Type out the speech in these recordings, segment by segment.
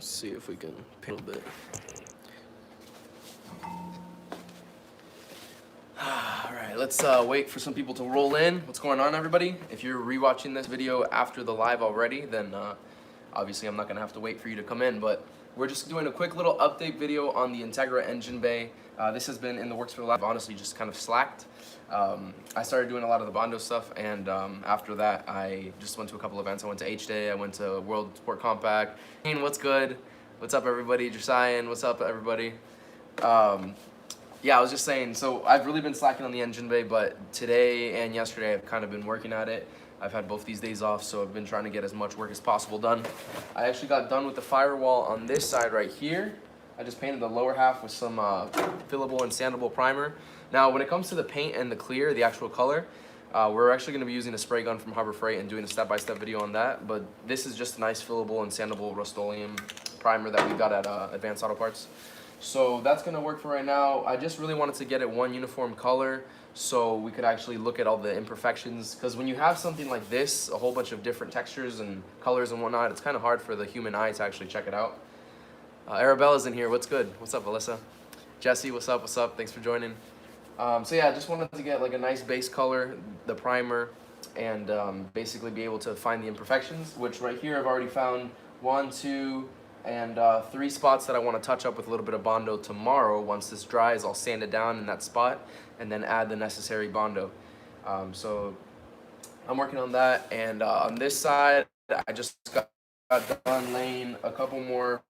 Let's see if we can paint a bit. All right, let's wait for some people to roll in. What's going on, everybody? If you're rewatching this video after the live already, then obviously I'm not gonna have to wait for you to come in, but we're just doing a quick little update video on the Integra engine bay. This has been in the works for a while. I've honestly just kind of slacked. I started doing a lot of the Bondo stuff, and after that, I just went to a couple events. I went to H-Day, I went to World Sport Compact. Hey, what's good? What's up, everybody? Josiah, what's up, everybody? Yeah, I was just saying, so I've really been slacking on the engine bay, but today and yesterday I've kind of been working at it. I've had both these days off, so I've been trying to get as much work as possible done. I actually got done with the firewall on this side right here. I just painted the lower half with some fillable and sandable primer. Now, when it comes to the paint and the clear, the actual color, we're actually going to be using a spray gun from Harbor Freight and doing a step-by-step video on that, but this is just a nice fillable and sandable Rust-Oleum primer that we got at Advanced Auto Parts. So that's gonna work for right now. I just really wanted to get it one uniform color so we could actually look at all the imperfections, because when you have something like this, a whole bunch of different textures and colors and whatnot, it's kind of hard for the human eye to actually check it out. Arabella's in here. What's good? What's up, Alyssa? Jesse, what's up? What's up? Thanks for joining. So yeah, I just wanted to get like a nice base color, the primer, and basically be able to find the imperfections, which right here I've already found 1, 2, and 3 spots that I want to touch up with a little bit of Bondo tomorrow. Once this dries, I'll sand it down in that spot and then add the necessary Bondo. So I'm working on that, and on this side, I just got done laying a couple more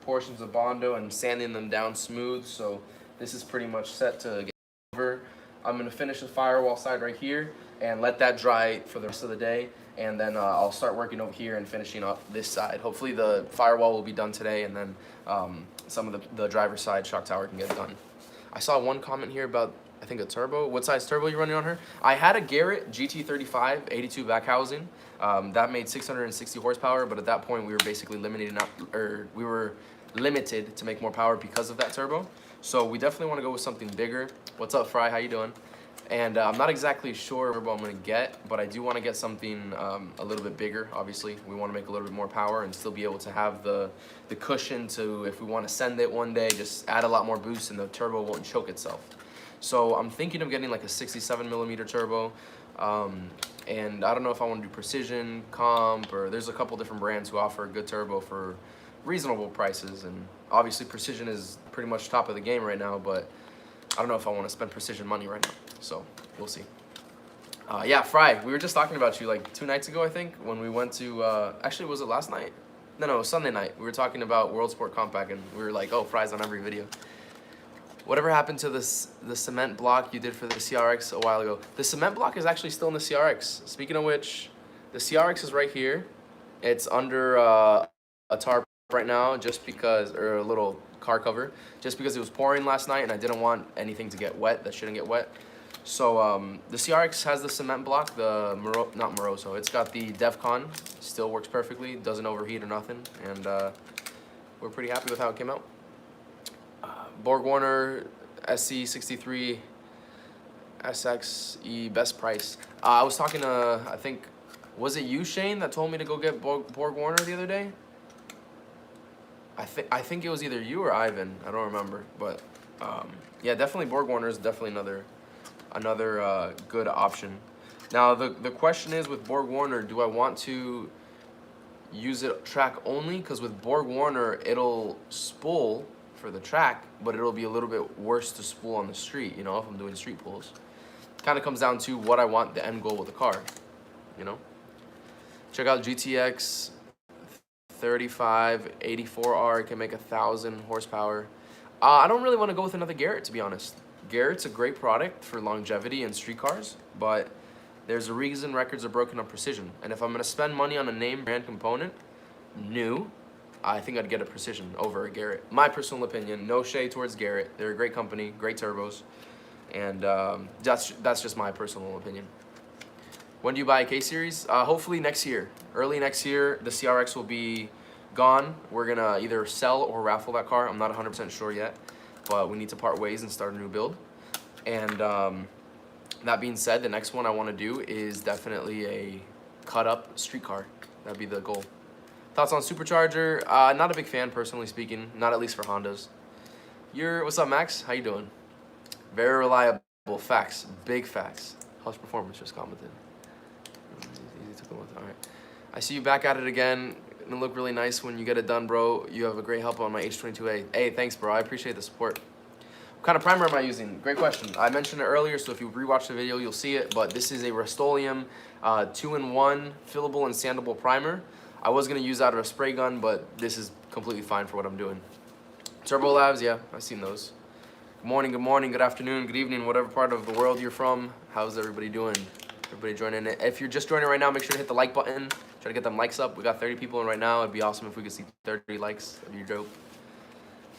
portions of Bondo and sanding them down smooth, so this is pretty much set to get over. I'm going to finish the firewall side right here and let that dry for the rest of the day, and then I'll start working over here and finishing up this side. Hopefully the firewall will be done today, and then some of the driver's side shock tower can get done. I saw one comment here about, I think, a turbo. What size turbo you running on her? I had a Garrett GT35 82 back housing. That made 660 horsepower, but at that point we were basically limited to make more power because of that turbo. So we definitely want to go with something bigger. What's up, Fry? How you doing? And I'm not exactly sure what I'm going to get, but I do want to get something a little bit bigger. Obviously, we want to make a little bit more power and still be able to have the cushion to, if we want to send it one day, just add a lot more boost and the turbo won't choke itself. So I'm thinking of getting like a 67mm turbo. And I don't know if I want to do precision, comp, or there's a couple different brands who offer a good turbo for reasonable prices. And obviously precision is pretty much top of the game right now, but I don't know if I want to spend precision money right now. So we'll see. Yeah, Fry, we were just talking about you like 2 nights ago, I think, when we went to, actually, was it last night? No, it was Sunday night. We were talking about World Sport Compact, and we were like, oh, Fry's on every video. Whatever happened to the cement block you did for the CRX a while ago? The cement block is actually still in the CRX. Speaking of which, the CRX is right here. It's under a tarp right now, just because, or a little car cover, just because it was pouring last night and I didn't want anything to get wet that shouldn't get wet. So the CRX has the cement block, the not Moroso, it's got the Defcon, still works perfectly, doesn't overheat or nothing, and we're pretty happy with how it came out. Borg Warner SC63 SXE best price. I was talking to, I think, was it you, Shane, that told me to go get Borg Warner the other day? I think it was either you or Ivan. I don't remember, but yeah, definitely Borg Warner is definitely another good option. Now the question is, with Borg Warner, do I want to use it track only? Because with Borg Warner, it'll spool for the track, but it'll be a little bit worse to spool on the street, you know, if I'm doing street pulls. Kind of comes down to what I want the end goal with the car, you know. Check out GTX 3584R, can make 1,000 horsepower. I don't really want to go with another Garrett, to be honest. Garrett's a great product for longevity and street cars, but there's a reason records are broken on precision. And if I'm going to spend money on a name brand component, new, I think I'd get a Precision over a Garrett. My personal opinion, no shade towards Garrett. They're a great company, great turbos, and that's just my personal opinion. When do you buy a K-Series? Hopefully next year. Early next year, the CRX will be gone. We're gonna either sell or raffle that car. I'm not 100% sure yet, but we need to part ways and start a new build. And that being said, the next one I want to do is definitely a cut-up street car. That'd be the goal. Thoughts on Supercharger? Not a big fan, personally speaking. Not at least for Hondas. What's up, Max? How you doing? Very reliable. Facts. Big facts. How's performance? Just commented. Easy took a look. All right. I see you back at it again. It'll look really nice when you get it done, bro. You have a great help on my H22A. Hey, thanks, bro. I appreciate the support. What kind of primer am I using? Great question. I mentioned it earlier, so if you rewatch the video, you'll see it. But this is a Rust-Oleum 2-in-1 fillable and sandable primer. I was going to use out of a spray gun, but this is completely fine for what I'm doing. Turbo Labs, yeah, I've seen those. Good morning, good afternoon, good evening, whatever part of the world you're from. How's everybody doing? Everybody joining in. If you're just joining right now, make sure to hit the like button. Try to get them likes up. We got 30 people in right now. It'd be awesome if we could see 30 likes. That'd be dope.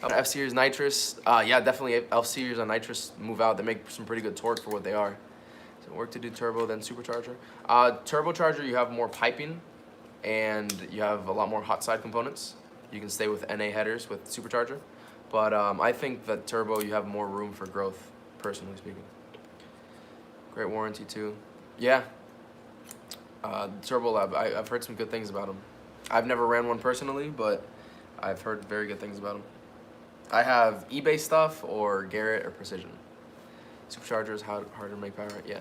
F-Series nitrous. Yeah, definitely F-Series on nitrous move out. They make some pretty good torque for what they are. So work to do turbo, then supercharger. Turbocharger, you have more piping, and you have a lot more hot side components. You can stay with NA headers with supercharger. But I think that turbo, you have more room for growth, personally speaking. Great warranty too. Yeah. Turbo Lab, I've heard some good things about them. I've never ran one personally, but I've heard very good things about them. I have eBay stuff or Garrett or Precision. Superchargers, harder to make power, yeah.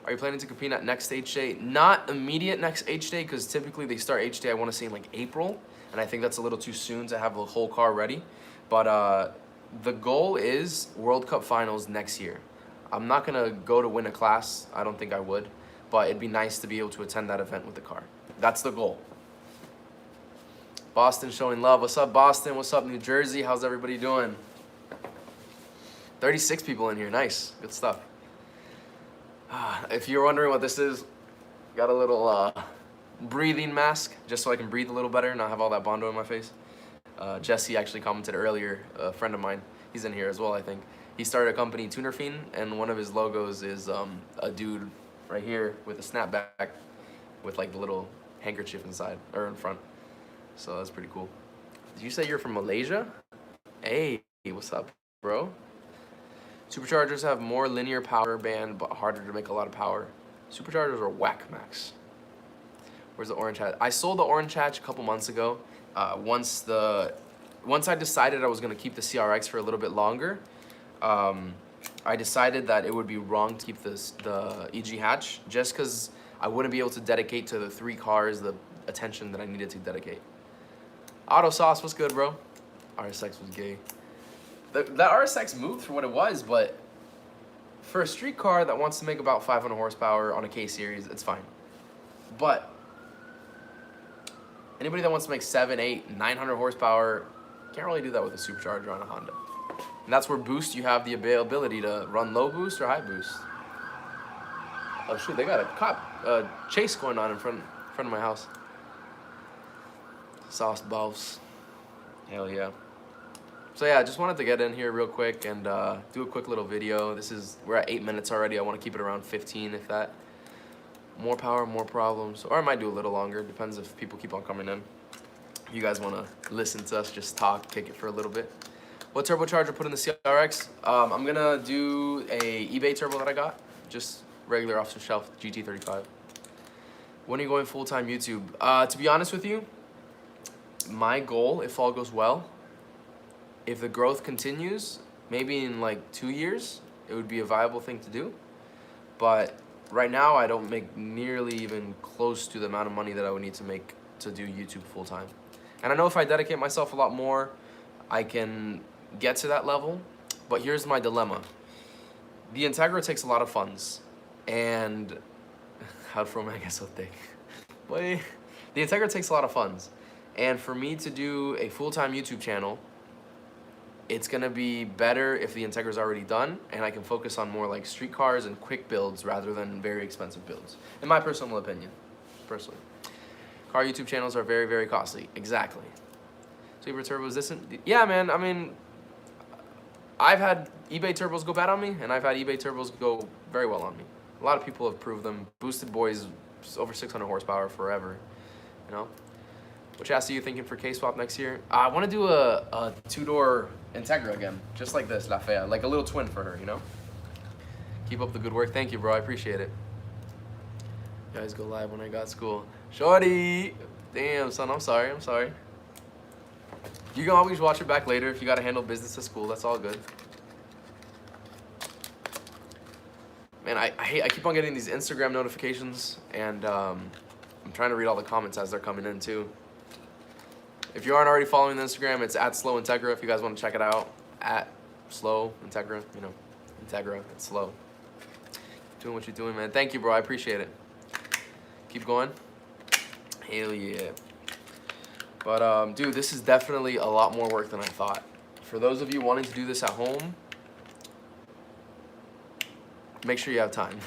Are you planning to compete at next H day? Not immediate next H day, because typically they start H day, I want to say in like April, and I think that's a little too soon to have the whole car ready. But the goal is World Cup finals next year. I'm not gonna go to win a class, I don't think I would, but it'd be nice to be able to attend that event with the car. That's the goal. Boston showing love. What's up, Boston? What's up, New Jersey? How's everybody doing? 36 people in here, nice, good stuff. If you're wondering what this is, got a little breathing mask, just so I can breathe a little better, not have all that Bondo in my face. Jesse actually commented earlier, a friend of mine, he's in here as well, I think. He started a company, Tuner Fiend, and one of his logos is a dude right here with a snapback with like the little handkerchief inside, or in front. So that's pretty cool. Did you say you're from Malaysia? Hey, what's up, bro? Superchargers have more linear power band, but harder to make a lot of power. Superchargers are whack, Max. Where's the orange hatch? I sold the orange hatch a couple months ago. Once I decided I was gonna keep the CRX for a little bit longer, I decided that it would be wrong to keep the EG hatch, just because I wouldn't be able to dedicate to the 3 cars the attention that I needed to dedicate. Auto Sauce, what's good, bro? RSX was gay. That RSX moved for what it was, but for a street car that wants to make about 500 horsepower on a K-Series, it's fine. But anybody that wants to make 700, 800, 900 horsepower can't really do that with a supercharger on a Honda. And that's where boost, you have the availability to run low boost or high boost. Oh shoot, they got a chase going on in front of my house. Sauce balls. Hell yeah. So yeah, I just wanted to get in here real quick and do a quick little video. We're at 8 minutes already. I want to keep it around 15, if that. More power, more problems. Or I might do a little longer. Depends if people keep on coming in. If you guys want to listen to us just talk, kick it for a little bit. What turbocharger put in the CRX? I'm going to do a eBay turbo that I got. Just regular off-the-shelf GT35. When are you going full-time YouTube? To be honest with you, my goal, if all goes well, if the growth continues, maybe in like 2 years, it would be a viable thing to do. But right now, I don't make nearly even close to the amount of money that I would need to make to do YouTube full-time. And I know if I dedicate myself a lot more, I can get to that level. But here's my dilemma. The Integra takes a lot of funds. And how'd Froman get so thick? Boy, the Integra takes a lot of funds. And for me to do a full-time YouTube channel, it's gonna be better if the Integra's already done and I can focus on more like street cars and quick builds rather than very expensive builds. In my personal opinion, personally. Car YouTube channels are very, very costly. Exactly. Super turbos, yeah, man, I mean, I've had eBay turbos go bad on me and I've had eBay turbos go very well on me. A lot of people have proved them. Boosted boys, over 600 horsepower forever, you know? What chassis are you thinking for K-Swap next year? I want to do a 2-door Integra again, just like this, La Fea, like a little twin for her, you know? Keep up the good work. Thank you, bro. I appreciate it. You guys go live when I got school. Shorty! Damn, son, I'm sorry. You can always watch it back later if you gotta handle business at school. That's all good. Man, I keep on getting these Instagram notifications, and I'm trying to read all the comments as they're coming in too. If you aren't already following the Instagram, it's at Slow Integra. If you guys want to check it out, at Slow Integra. You know, Integra. It's slow. Doing what you're doing, man. Thank you, bro. I appreciate it. Keep going. Hell yeah. But dude, this is definitely a lot more work than I thought. For those of you wanting to do this at home, make sure you have time.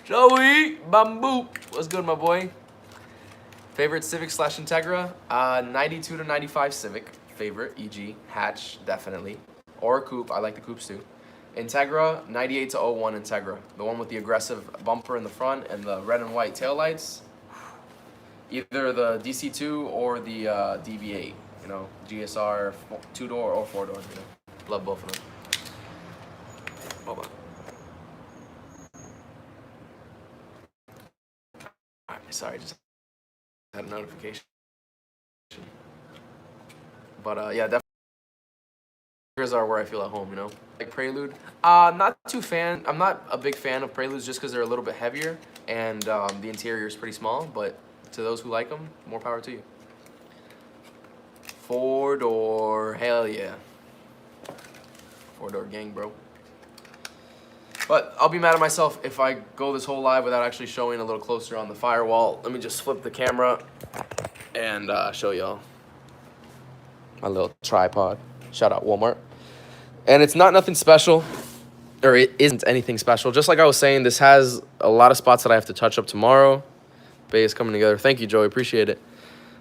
Joey Bamboo, what's good, my boy? Favorite Civic / Integra? 92 to 95 Civic. Favorite, e.g. hatch, definitely. Or coupe, I like the coupes too. Integra, 98 to 01 Integra. The one with the aggressive bumper in the front and the red and white taillights. Either the DC2 or the DB8, you know, GSR 2-door or 4-door, you know. Love both of them. Hold on. Alright, sorry, just had a notification. But yeah, definitely are where I feel at home, you know. Like Prelude, not too fan. I'm not a big fan of Preludes just because they're a little bit heavier and the interior is pretty small. But to those who like them, more power to you. 4-door, hell yeah. 4-door gang, bro. But I'll be mad at myself if I go this whole live without actually showing a little closer on the Firewall. Let me just flip the camera and show y'all my little tripod. Shout out Walmart. And it's not nothing special, or it isn't anything special. Just like I was saying, this has a lot of spots that I have to touch up tomorrow. Bay is coming together. Thank you, Joey. Appreciate it.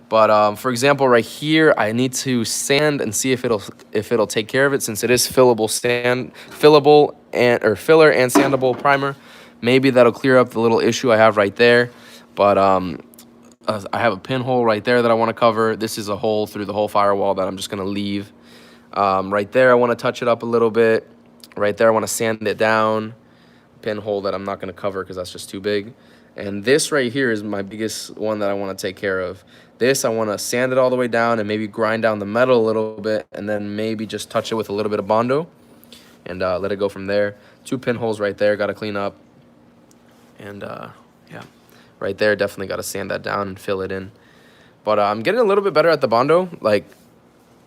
But for example, right here, I need to sand and see if it'll take care of it, since it is filler and sandable primer. Maybe that'll clear up the little issue I have right there. But I have a pinhole right there that I want to cover. This is a hole through the whole Firewall that I'm just gonna leave. Right there, I want to touch it up a little bit. Right there, I want to sand it down. Pinhole that I'm not gonna cover because that's just too big. And this right here is my biggest one that I want to take care of. This, I want to sand it all the way down and maybe grind down the metal a little bit, and then maybe just touch it with a little bit of Bondo and let it go from there. 2 pinholes right there, got to clean up. And yeah, right there, definitely got to sand that down and fill it in. But I'm getting a little bit better at the Bondo. Like,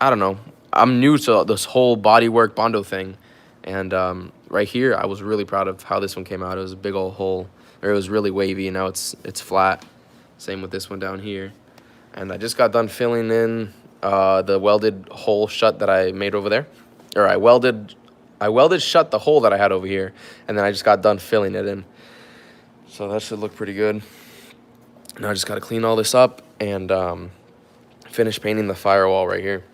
I don't know. I'm new to this whole bodywork Bondo thing. And right here, I was really proud of how this one came out. It was a big old hole. Or it was really wavy, and now it's flat. Same with this one down here. And I just got done filling in the welded hole shut that I made over there. Or I welded shut the hole that I had over here, and then I just got done filling it in. So that should look pretty good. Now I just got to clean all this up and finish painting the Firewall right here.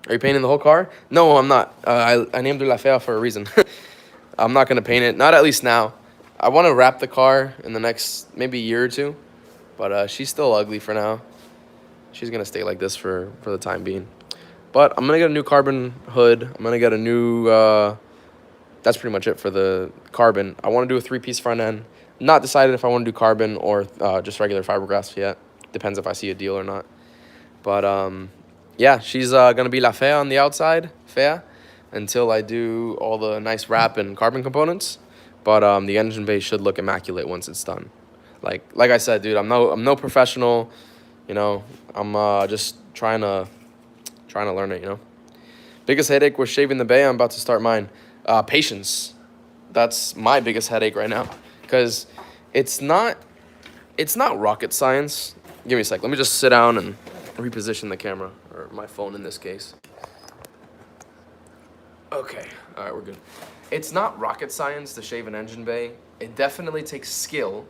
Are you painting the whole car? No, I'm not. I named her La Fea for a reason. I'm not going to paint it, not at least now. I want to wrap the car in the next maybe year or two, but she's still ugly for now. She's going to stay like this for the time being. But I'm going to get a new carbon hood. I'm going to get a new, that's pretty much it for the carbon. I want to do a 3-piece front end. Not decided if I want to do carbon or just regular fiberglass yet. Depends if I see a deal or not. But yeah, she's going to be La Fea on the outside, Fea, until I do all the nice wrap and carbon components. But the engine bay should look immaculate once it's done. Like I said, dude, I'm no professional. You know, I'm just trying to learn it. You know, biggest headache was shaving the bay. I'm about to start mine. Patience. That's my biggest headache right now, because it's not rocket science. Give me a sec. Let me just sit down and reposition the camera, or my phone in this case. Okay. All right, we're good. It's not rocket science to shave an engine bay. It definitely takes skill,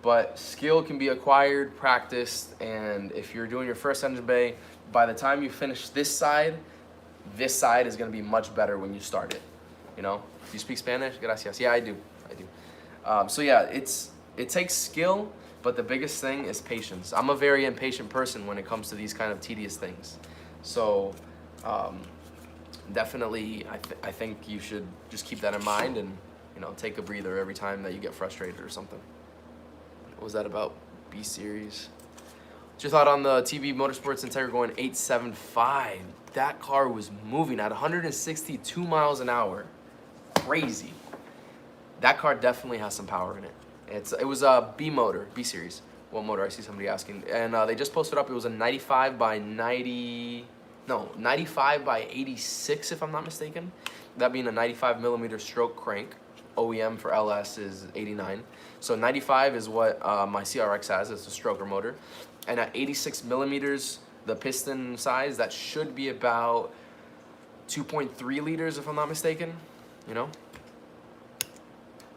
but skill can be acquired, practiced, and if you're doing your first engine bay, by the time you finish this side is going to be much better when you start it. You know? Do you speak Spanish? Gracias. Yeah, I do. So yeah, it takes skill, but the biggest thing is patience. I'm a very impatient person when it comes to these kind of tedious things. So definitely, I think you should just keep that in mind and, you know, take a breather every time that you get frustrated or something. What was that about? B-Series? What's your thought on the TV Motorsports Integra going 875? That car was moving at 162 miles an hour. Crazy. That car definitely has some power in it. It was a B motor, B series. What motor? I see somebody asking. And they just posted up, it was a 95 by 86, if I'm not mistaken. That being a 95 millimeter stroke crank. OEM for LS is 89. So 95 is what my CRX has. It's a stroker motor. And at 86 millimeters, the piston size, that should be about 2.3 liters, if I'm not mistaken. You know?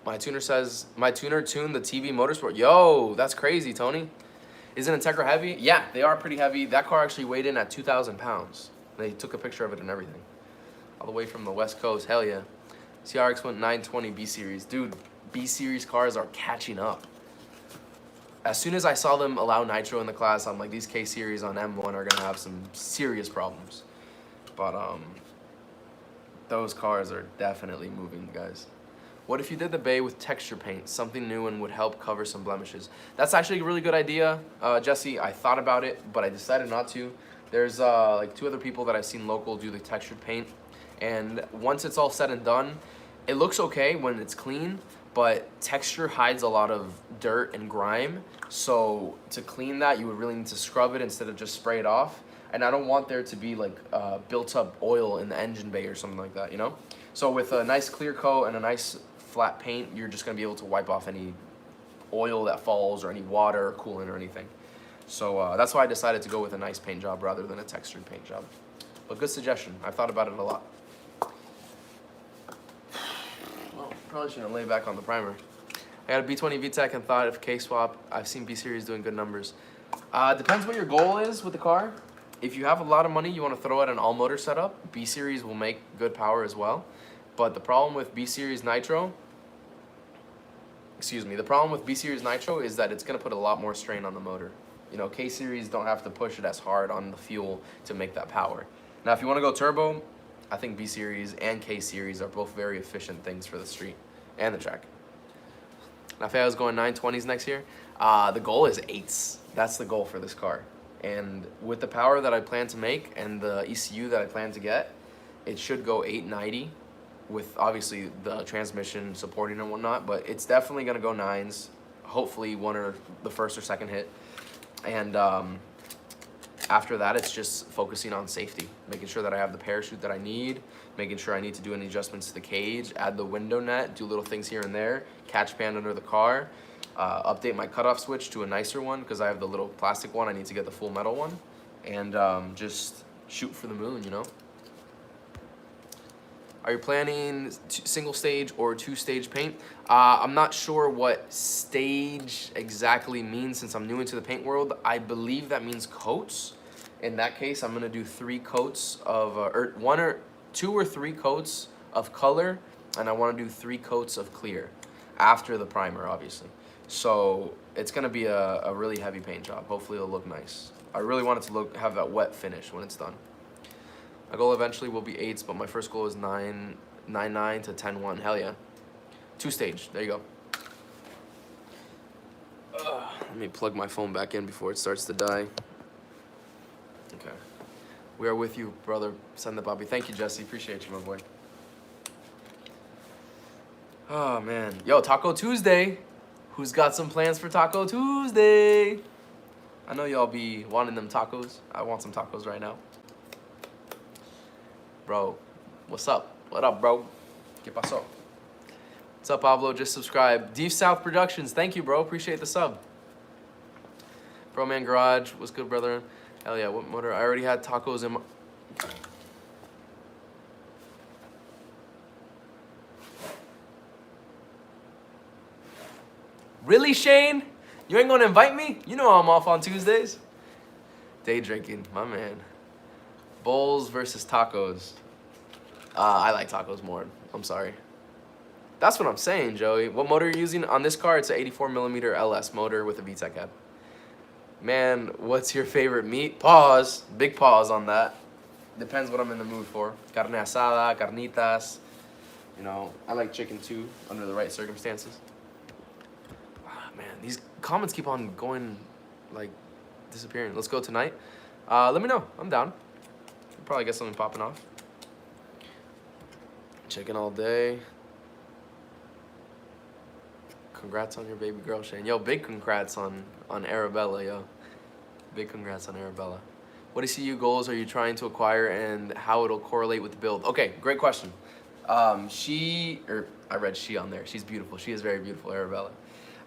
My tuner says, my tuner tuned the TV Motorsport. Yo, that's crazy, Tony. Isn't Integra heavy? Yeah, they are pretty heavy. That car actually weighed in at 2,000 pounds. They took a picture of it and everything. All the way from the West Coast, hell yeah. CRX went 920 B Series. Dude, B Series cars are catching up. As soon as I saw them allow nitro in the class, I'm like, these K Series on M1 are gonna have some serious problems. But those cars are definitely moving, guys. What if you did the bay with texture paint, something new and would help cover some blemishes? That's actually a really good idea, Jesse. I thought about it, but I decided not to. There's like 2 other people that I've seen local do the textured paint. And once it's all said and done, it looks okay when it's clean, but texture hides a lot of dirt and grime. So to clean that, you would really need to scrub it instead of just spray it off. And I don't want there to be like built up oil in the engine bay or something like that, you know? So with a nice clear coat and a nice flat paint, you're just gonna be able to wipe off any oil that falls or any water or coolant or anything. So that's why I decided to go with a nice paint job rather than a textured paint job. But good suggestion. I've thought about it a lot. Well, probably shouldn't lay back on the primer. I got a B20 VTEC and thought of K-swap. I've seen B-Series doing good numbers. Depends what your goal is with the car. If you have a lot of money, you want to throw out an all-motor setup, B-Series will make good power as well. But the problem with B-Series Nitro, the problem with B-Series Nitro is that it's going to put a lot more strain on the motor. You know, K-Series don't have to push it as hard on the fuel to make that power. Now, if you want to go turbo, I think B-Series and K-Series are both very efficient things for the street and the track. Now, if I was going 920s next year, the goal is 8s. That's the goal for this car. And with the power that I plan to make and the ECU that I plan to get, it should go 890 with obviously the transmission supporting and whatnot, but it's definitely gonna go 9s, hopefully one or the first or second hit. And after that, it's just focusing on safety, making sure that I have the parachute that I need, making sure I need to do any adjustments to the cage, add the window net, do little things here and there, catch pan under the car, update my cutoff switch to a nicer one because I have the little plastic one. I need to get the full metal one, and just shoot for the moon, you know? Are you planning single stage or 2-stage paint? I'm not sure what stage exactly means since I'm new into the paint world. I believe that means coats. In that case, I'm gonna do 3 coats of, or 2 or 3 coats of color, and I wanna do 3 coats of clear after the primer, obviously. So it's gonna be a really heavy paint job. Hopefully it'll look nice. I really want it to have that wet finish when it's done. My goal eventually will be 8s, but my first goal is 9.9 to 10.1. Hell yeah. 2-stage. There you go. Let me plug my phone back in before it starts to die. Okay. We are with you, brother. Send the Bobby. Thank you, Jesse. Appreciate you, my boy. Oh, man. Yo, Taco Tuesday. Who's got some plans for Taco Tuesday? I know y'all be wanting them tacos. I want some tacos right now. Bro, what's up? What up, bro? ¿Qué pasó? What's up, Pablo? Just subscribe. Deep South Productions. Thank you, bro. Appreciate the sub. Bro Man Garage. What's good, brother? Hell yeah. What motor? I already had tacos in my... Really, Shane? You ain't gonna invite me? You know I'm off on Tuesdays. Day drinking, my man. Bowls versus tacos. I like tacos more. I'm sorry. That's what I'm saying, Joey. What motor are you using on this car? It's an 84mm LS motor with a VTEC head. Man, what's your favorite meat? Pause. Big pause on that. Depends what I'm in the mood for. Carne asada, carnitas. You know, I like chicken too, under the right circumstances. Ah, man, these comments keep on going, like, disappearing. Let's go tonight. Let me know. I'm down. Probably get something popping off. Chicken all day. Congrats on your baby girl, Shane. Yo, big congrats on Arabella, yo. Big congrats on Arabella. What ECU goals are you trying to acquire and how it'll correlate with the build? Okay, great question. I read she on there. She's beautiful. She is very beautiful, Arabella.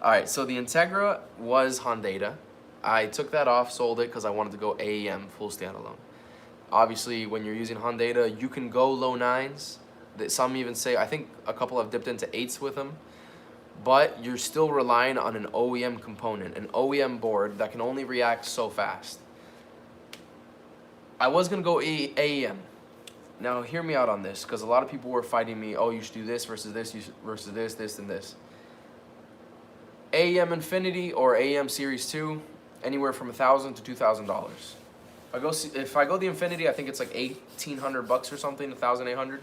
All right, so the Integra was Honda. I took that off, sold it because I wanted to go AEM, full standalone. Obviously, when you're using Honda, you can go low 9s. Some even say, I think a couple have dipped into 8s with them, but you're still relying on an OEM component, an OEM board that can only react so fast. I was gonna go AEM. Now, hear me out on this, because a lot of people were fighting me, oh, you should do this versus this, versus this, and this. AEM Infinity or AEM Series 2, anywhere from $1,000 to $2,000. If I go the Infinity, I think it's like $1,800 or something, 1,800.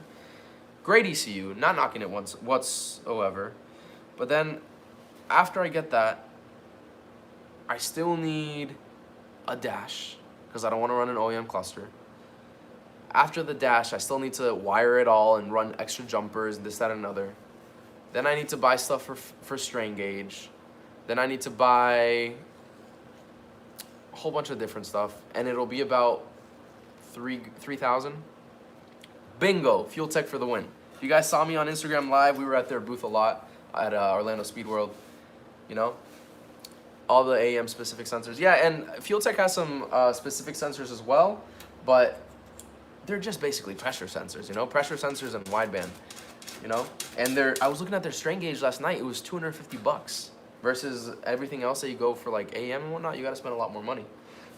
Great ECU, not knocking it whatsoever. But then, after I get that, I still need a dash, because I don't want to run an OEM cluster. After the dash, I still need to wire it all and run extra jumpers, this, that, and another. Then I need to buy stuff for strain gauge. Then I need to buy a whole bunch of different stuff, and it'll be about 3,000. Bingo, FuelTech for the win. If you guys saw me on Instagram Live, we were at their booth a lot at Orlando Speed World. You know, all the AEM specific sensors. Yeah, and FuelTech has some specific sensors as well, but they're just basically pressure sensors, you know, pressure sensors and wideband, you know. And I was looking at their strain gauge last night. It was $250 versus everything else that you go for like AEM and whatnot. You got to spend a lot more money.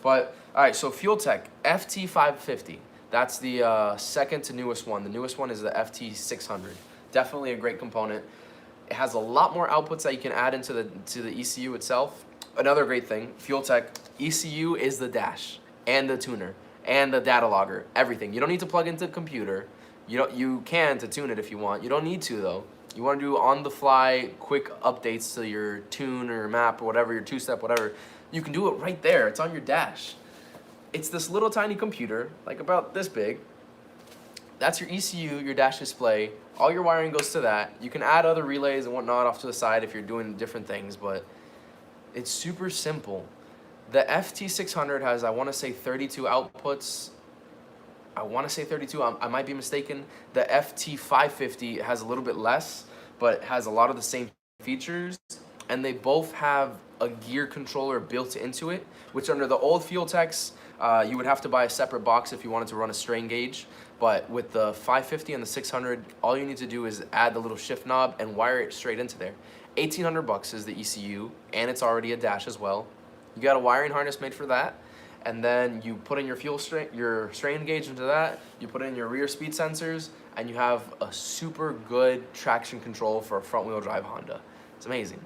But all right, so FuelTech FT550. That's the second to newest one. The newest one is the FT600. Definitely a great component. It has a lot more outputs that you can add into the ECU itself. Another great thing, FuelTech ECU is the dash and the tuner and the data logger, everything. You don't need to plug into the computer. You can to tune it if you want. You don't need to though. You want to do on-the-fly quick updates to your tune or map or whatever, your two-step, whatever. You can do it right there. It's on your dash. It's this little tiny computer, like about this big. That's your ECU, your dash display. All your wiring goes to that. You can add other relays and whatnot off to the side if you're doing different things, but it's super simple. The FT600 has, I want to say, 32 outputs. I want to say 32. I might be mistaken. The FT550 has a little bit less, but has a lot of the same features. And they both have a gear controller built into it, which under the old FuelTechs, you would have to buy a separate box if you wanted to run a strain gauge. But with the 550 and the 600, all you need to do is add the little shift knob and wire it straight into there. $1,800 is the ECU, and it's already a dash as well. You got a wiring harness made for that, and then you put in your strain gauge into that. You put in your rear speed sensors, and you have a super good traction control for a front-wheel drive Honda. It's amazing.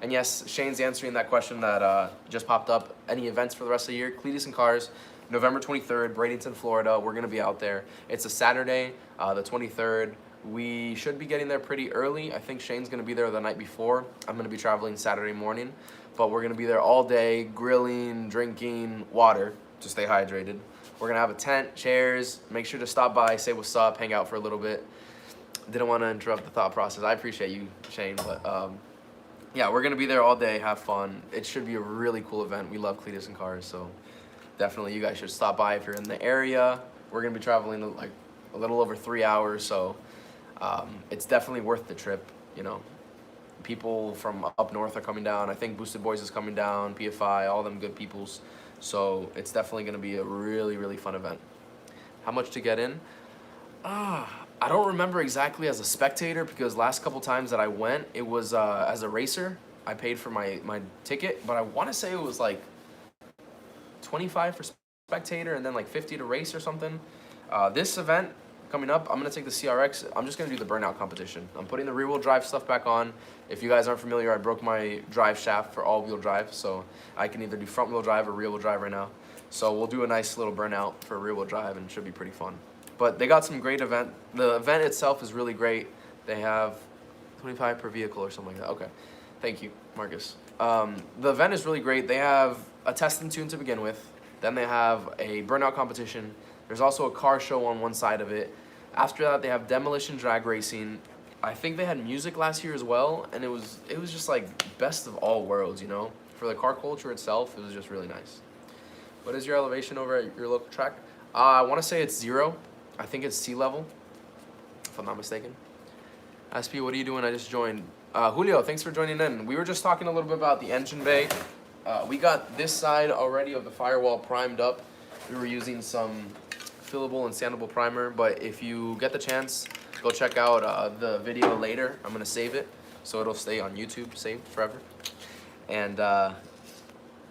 And yes, Shane's answering that question that just popped up. Any events for the rest of the year? Cletus and Cars, November 23rd, Bradenton, Florida. We're gonna be out there. It's a Saturday, the 23rd. We should be getting there pretty early. I think Shane's gonna be there the night before. I'm gonna be traveling Saturday morning, but we're gonna be there all day, grilling, drinking, water to stay hydrated. We're gonna have a tent, chairs. Make sure to stop by, say what's up, hang out for a little bit. Didn't wanna interrupt the thought process. I appreciate you, Shane, but yeah, we're gonna be there all day, have fun. It should be a really cool event. We love Cletus and Cars, so definitely you guys should stop by if you're in the area. We're gonna be traveling like a little over 3 hours, so it's definitely worth the trip, you know. People from up north are coming down. I think Boosted Boys is coming down, PFI, all them good peoples. So it's definitely gonna be a really, really fun event. How much to get in? I don't remember exactly as a spectator because last couple times that I went, it was as a racer. I paid for my ticket, but I want to say it was like 25 for spectator and then like 50 to race or something. This event coming up, I'm going to take the CRX. I'm just going to do the burnout competition. I'm putting the rear-wheel drive stuff back on. If you guys aren't familiar, I broke my drive shaft for all-wheel drive, so I can either do front-wheel drive or rear-wheel drive right now. So we'll do a nice little burnout for rear-wheel drive and it should be pretty fun. But they got some great event. The event itself is really great. They have 25 per vehicle or something like that. Okay. Thank you, Marcus. The event is really great. They have a test and tune to begin with. Then they have a burnout competition. There's also a car show on one side of it. After that, they have demolition drag racing. I think they had music last year as well, and it was just like best of all worlds, you know? For the car culture itself, it was just really nice. What is your elevation over at your local track? I want to say it's 0. I think it's sea level, if I'm not mistaken. SP, what are you doing? I just joined. Julio, thanks for joining in. We were just talking a little bit about the engine bay. We got this side already of the Firewall primed up. We were using some fillable and sandable primer, but if you get the chance, go check out the video later. I'm gonna save it, so it'll stay on YouTube, saved forever. And I'll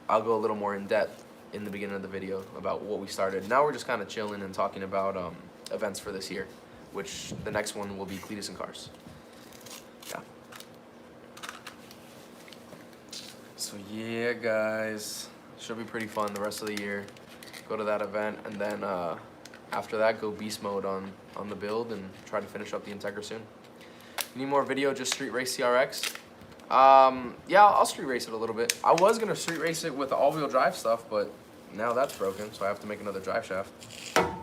go a little more in depth in the beginning of the video about what we started. Now we're just kind of chilling and talking about events for this year, which the next one will be Cletus and Cars. Yeah. So yeah, guys, should be pretty fun the rest of the year. Go to that event, and then after that, go beast mode on the build and try to finish up the Integra soon. Need more video, just street race CRX? Yeah, I'll street race it a little bit. I was gonna street race it with the all-wheel drive stuff, but now that's broken, so I have to make another drive shaft.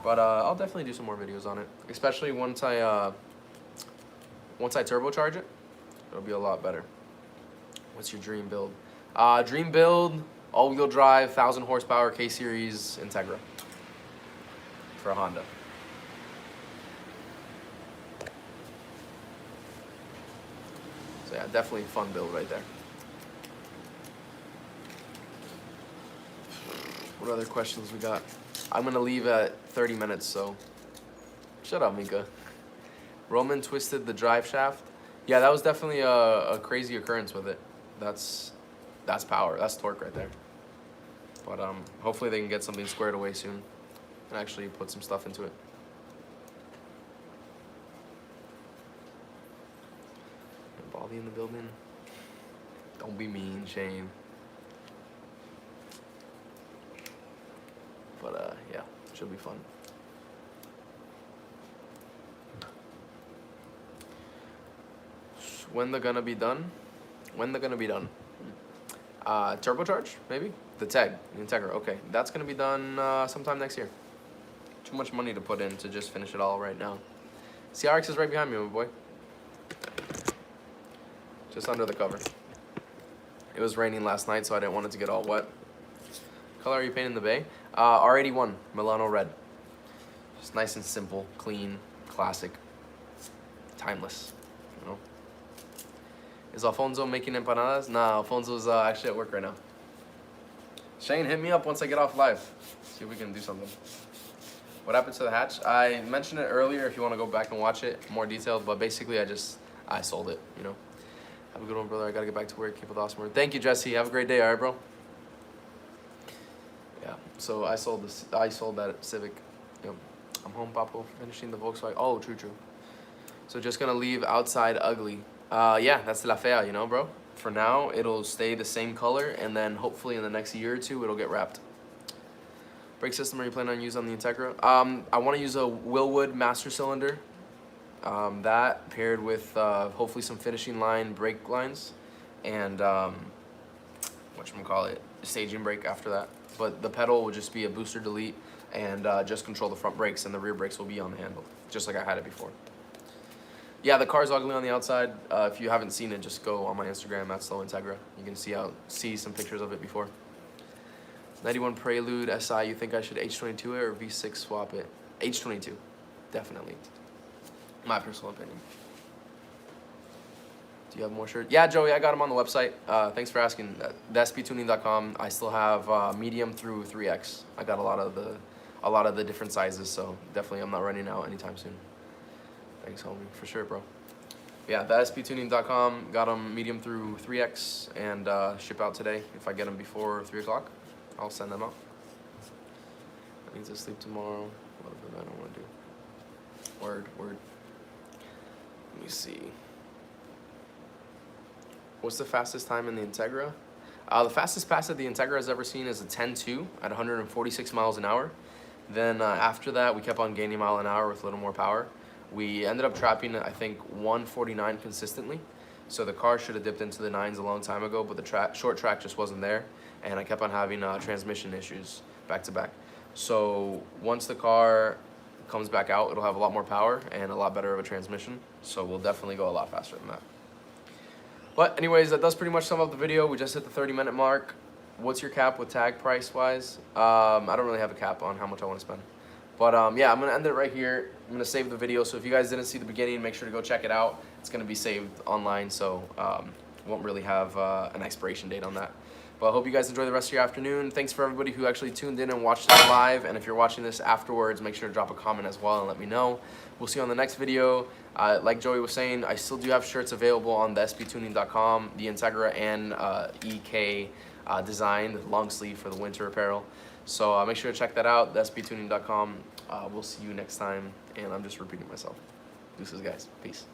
But I'll definitely do some more videos on it, especially once I turbocharge it. It'll be a lot better. What's your dream build? Dream build, all-wheel drive, 1,000 horsepower K-Series Integra for a Honda. So yeah, definitely fun build right there. What other questions we got? I'm gonna leave at 30 minutes, so shut up, Mika. Roman twisted the drive shaft. Yeah, that was definitely a crazy occurrence with it. That's power, that's torque right there. But hopefully they can get something squared away soon and actually put some stuff into it. Baldy in the building. Don't be mean, Shane. But yeah, should be fun. When they're gonna be done? When they're gonna be done? Turbocharge, maybe? The Integra, okay. That's gonna be done sometime next year. Too much money to put in to just finish it all right now. CRX is right behind me, my boy. Just under the cover. It was raining last night, so I didn't want it to get all wet. Color are you painting the bay? R81, Milano red. Just nice and simple, clean, classic, timeless, you know? Is Alfonso making empanadas? Nah, Alfonso's actually at work right now. Shane, hit me up once I get off live. See if we can do something. What happened to the hatch? I mentioned it earlier if you want to go back and watch it more detailed, but basically I sold it, you know? Have a good one, brother. I gotta get back to work. Keep it awesome. Thank you, Jesse. Have a great day, all right, bro? Yeah, so I sold that Civic. Yep. I'm home, Papo, finishing the Volkswagen. Oh, true. So just gonna leave outside ugly. Yeah, that's La Fea, you know, bro? For now, it'll stay the same color, and then hopefully in the next year or two, it'll get wrapped. Brake system are you planning on using on the Integra? I want to use a Willwood master cylinder. That paired with hopefully some finishing line brake lines, and whatchamacallit, staging brake after that. But the pedal will just be a booster delete and just control the front brakes, and the rear brakes will be on the handle, just like I had it before. Yeah, the car's ugly on the outside. If you haven't seen it, just go on my Instagram at Slow Integra. You can see some pictures of it before. 91 Prelude SI, you think I should H22 it or V6 swap it? H22, definitely. My personal opinion. Do you have more shirts? Yeah, Joey, I got them on the website. Thanks for asking. TheSPtuning.com. I still have medium through 3X. I got a lot of the different sizes, so definitely I'm not running out anytime soon. Thanks, homie, for sure, bro. Yeah, TheSPtuning.com. Got them medium through 3X and ship out today. If I get them before 3 o'clock, I'll send them out. I need to sleep tomorrow. Whatever I don't want to do. Word. Let me see. What's the fastest time in the Integra? The fastest pass that the Integra has ever seen is a 10.2 at 146 miles an hour. Then after that, we kept on gaining mile an hour with a little more power. We ended up trapping, I think, 149 consistently. So the car should have dipped into the 9s a long time ago, but the short track just wasn't there, and I kept on having transmission issues back to back. So once the car comes back out, it'll have a lot more power and a lot better of a transmission, so we'll definitely go a lot faster than that. But anyways, that does pretty much sum up the video. We just hit the 30-minute mark. What's your cap with tag price wise? I don't really have a cap on how much I want to spend. But yeah, I'm going to end it right here. I'm going to save the video, so if you guys didn't see the beginning, make sure to go check it out. It's going to be saved online, so won't really have an expiration date on that. But I hope you guys enjoy the rest of your afternoon. Thanks for everybody who actually tuned in and watched this live. And if you're watching this afterwards, make sure to drop a comment as well and let me know. We'll see you on the next video. Like Joey was saying, I still do have shirts available on the sptuning.com, the Integra and EK design, the long sleeve for the winter apparel. So make sure to check that out, the sptuning.com. We'll see you next time. And I'm just repeating myself. Deuces, guys. Peace.